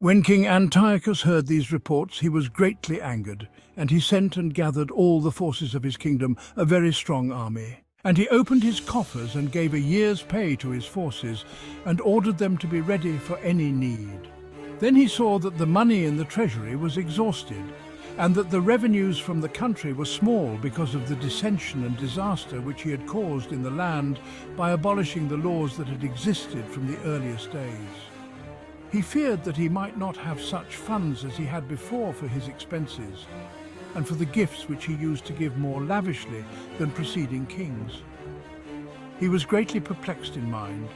When King Antiochus heard these reports, he was greatly angered, and he sent and gathered all the forces of his kingdom, a very strong army. And he opened his coffers and gave a year's pay to his forces, and ordered them to be ready for any need. Then he saw that the money in the treasury was exhausted, and that the revenues from the country were small because of the dissension and disaster which he had caused in the land by abolishing the laws that had existed from the earliest days. He feared that he might not have such funds as he had before for his expenses, and for the gifts which he used to give more lavishly than preceding kings. He was greatly perplexed in mind,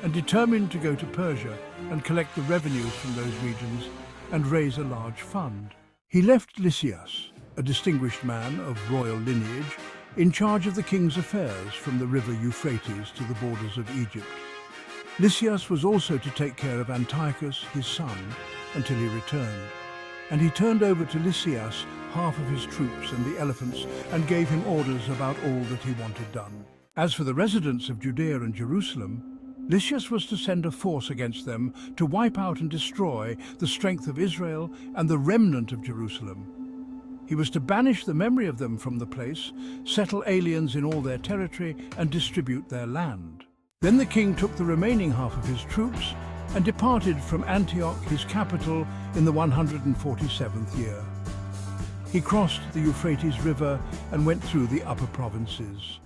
and determined to go to Persia and collect the revenues from those regions and raise a large fund. He left Lysias, a distinguished man of royal lineage, in charge of the king's affairs from the river Euphrates to the borders of Egypt. Lysias was also to take care of Antiochus, his son, until he returned. And he turned over to Lysias half of his troops and the elephants, and gave him orders about all that he wanted done. As for the residents of Judea and Jerusalem, Lysias was to send a force against them to wipe out and destroy the strength of Israel and the remnant of Jerusalem. He was to banish the memory of them from the place, settle aliens in all their territory, and distribute their land. Then the king took the remaining half of his troops and departed from Antioch, his capital, in the 147th year. He crossed the Euphrates River and went through the upper provinces.